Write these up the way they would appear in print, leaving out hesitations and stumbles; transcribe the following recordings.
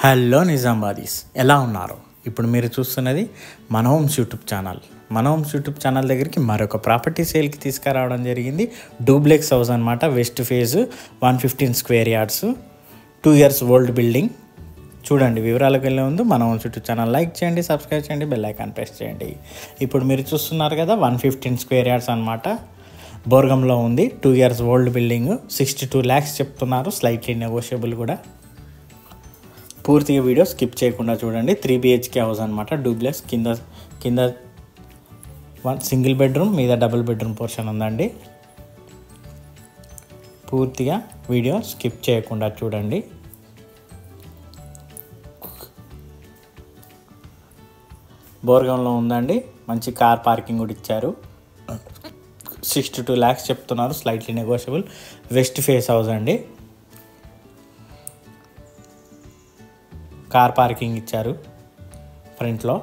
Hello నిజామాబాదీస్, ఎలా ఉన్నారు? ఇప్పుడు మీరు చూస్తున్నది మన హోమ్స్ యూట్యూబ్ ఛానల్. మన హోమ్స్ యూట్యూబ్ ఛానల్ దగ్గరికి మరొక ప్రాపర్టీ సేల్కి తీసుకురావడం జరిగింది. డూప్లెక్స్ హౌస్ అనమాట. West phase 115 square yards, 2 years old building. చూడండి, వివరాలకు వెళ్ళే ముందు మన హోమ్స్ యూట్యూబ్ ఛానల్ లైక్ చేయండి, సబ్స్క్రైబ్ చేయండి, బెల్ ఐకాన్ ప్రెస్ చేయండి. ఇప్పుడు మీరు చూస్తున్నారు కదా, 115 స్క్వేర్ యార్డ్స్ అనమాట. బోర్గంలో ఉంది. 2 years ఓల్డ్ బిల్డింగ్. 62 lakhs చెప్తున్నారు. స్లైట్లీ నెగోషియబుల్ కూడా. పూర్తిగా వీడియో స్కిప్ చేయకుండా చూడండి. 3 BHK హౌస్ అనమాట. డూప్లెక్స్. కింద 1 సింగిల్ బెడ్రూమ్, మీద డబుల్ బెడ్రూమ్ పోర్షన్ ఉందండి. పూర్తిగా వీడియో స్కిప్ చేయకుండా చూడండి. బోర్గంలో ఉందండి. మంచి కార్ పార్కింగ్ కూడా ఇచ్చారు. 62 lakhs చెప్తున్నారు. Slightly negotiable. West face house అండి. కార్ పార్కింగ్ ఇచ్చారు ఫ్రంట్లో.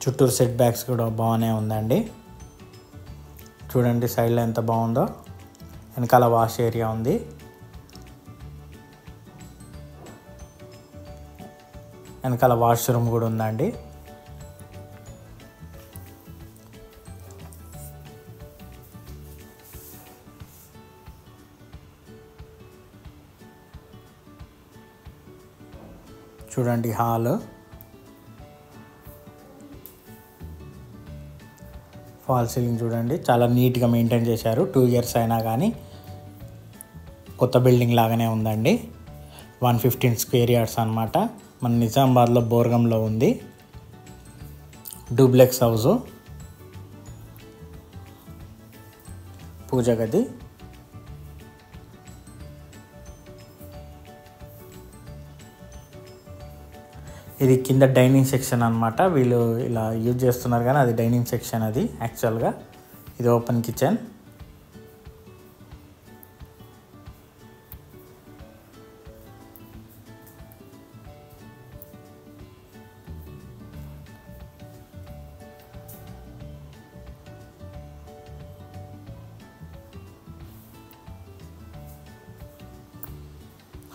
చుట్టూరు సెట్ బ్యాక్స్ కూడా బాగానే ఉందండి. చూడండి సైడ్లో ఎంత బాగుందో. వెనకాల వాష్ ఏరియా ఉంది. వెనకాల వాష్రూమ్ కూడా ఉందండి. చూడండి హాల్. ఫాల్ సీలింగ్ చూడండి, చాలా నీట్గా మెయింటైన్ చేశారు. 2 years అయినా కానీ కొత్త బిల్డింగ్ లాగానే ఉందండి. 115 స్క్వేర్ యార్డ్స్ అనమాట. మన నిజామాబాద్లో బోర్గంలో ఉంది. Duplex house. పూజ గది. ఇది కింద డైనింగ్ సెక్షన్ అనమాట. వీళ్ళు ఇలా యూజ్ చేస్తున్నారు కానీ అది డైనింగ్ సెక్షన్. అది యాక్చువల్గా ఇది ఓపెన్ కిచెన్.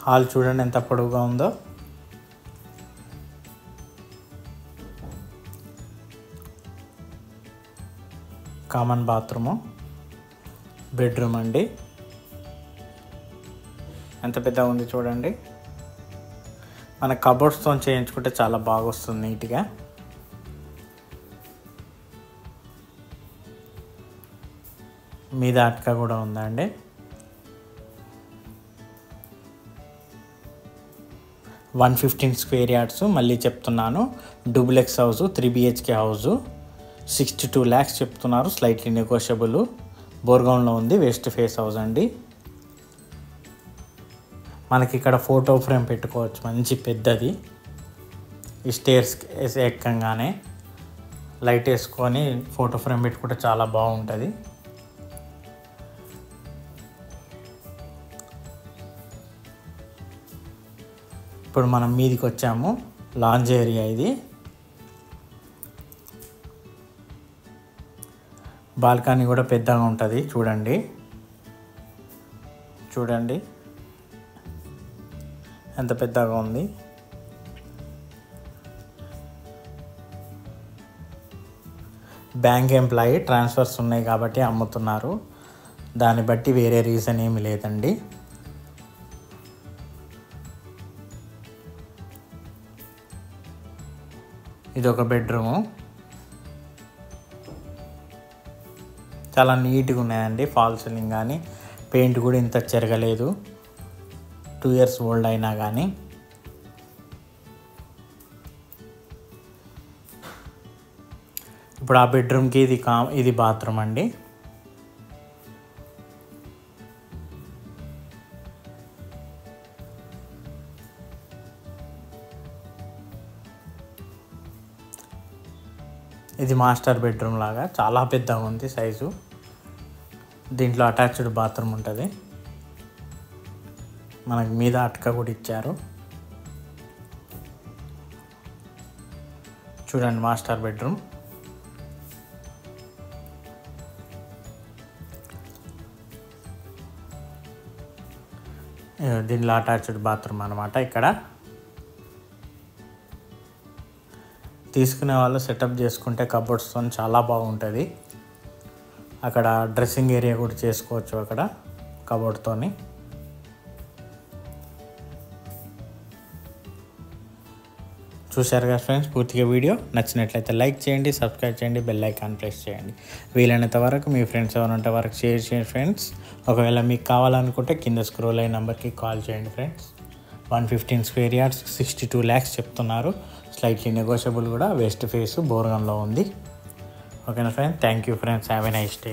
హాల్ చూడండి ఎంత పొడవుగా ఉందో. కామన్ బాత్రూము, బెడ్రూమ్ అండి. ఎంత పెద్దగా ఉంది చూడండి. మన కబోర్డ్స్తో చేయించుకుంటే చాలా బాగా వస్తుంది నీట్గా. మీద అట్క కూడా ఉందండి. - 115 స్క్వేర్ యార్డ్స్. మళ్ళీ చెప్తున్నాను, duplex house, 3 BHK house. 62 lakhs చెప్తున్నారు. Slightly negotiable. బోర్గంలో ఉంది. వెస్ట్ ఫేస్ హౌస్ అండి. మనకి ఇక్కడ ఫోటో ఫ్రేమ్ పెట్టుకోవచ్చు, మంచి పెద్దది. ఈ స్టేర్స్ ఎక్కంగానే లైట్ వేసుకొని ఫోటో ఫ్రేమ్ పెట్టుకుంటే చాలా బాగుంటుంది. ఇప్పుడు మనం మీదికి వచ్చాము. లాంజ్ ఏరియా ఇది. బాల్కనీ కూడా పెద్దగా ఉంటుంది. చూడండి ఎంత పెద్దగా ఉంది. బ్యాంక్ ఎంప్లాయీ, ట్రాన్స్ఫర్స్ ఉన్నాయి కాబట్టి అమ్ముతున్నారు. దాన్ని బట్టి వేరే రీజన్ ఏమి లేదండి. ఇది ఒక బెడ్రూము. చాలా నీట్గా ఉన్నాయండి. ఫాల్ సీలింగ్ కానీ పెయింట్ కూడా ఇంత చెరగలేదు. 2 years ఓల్డ్ అయినా కానీ. ఇప్పుడు ఆ బెడ్రూమ్కి ఇది బాత్రూమ్ అండి. ఇది మాస్టర్ బెడ్రూమ్ లాగా చాలా పెద్దగా ఉంది సైజు. దీంట్లో అటాచ్డ్ బాత్రూమ్ ఉంటుంది. మనకి మీద అటక కూడా ఇచ్చారు. చూడండి మాస్టర్ బెడ్రూమ్. దీనిలో అటాచ్డ్ బాత్రూమ్ అనమాట. ఇక్కడ తీసుకునే వాళ్ళు సెటప్ చేసుకుంటే కబోర్డ్స్తో చాలా బాగుంటుంది. అక్కడ డ్రెస్సింగ్ ఏరియా కూడా చేసుకోవచ్చు అక్కడ కబోర్డ్తోని. చూశారు కదా ఫ్రెండ్స్ పూర్తిగా వీడియో. నచ్చినట్లయితే లైక్ చేయండి, సబ్స్క్రైబ్ చేయండి, బెల్ ఐకాన్ ప్రెస్ చేయండి. వీలైనంత వరకు మీ ఫ్రెండ్స్ ఎవరు ఉంటే వరకు షేర్ చేయండి ఫ్రెండ్స్. ఒకవేళ మీకు కావాలనుకుంటే కింద స్క్రోల్ అయిన నెంబర్కి కాల్ చేయండి ఫ్రెండ్స్. 115 స్క్వేర్ యార్డ్స్ 62 lakhs చెప్తున్నారు. స్లైట్లీ నెగోషియబుల్ కూడా. వెస్ట్ ఫేస్ బోర్గన్లో ఉంది. ఓకేనా friends, thank you friends, have a nice day.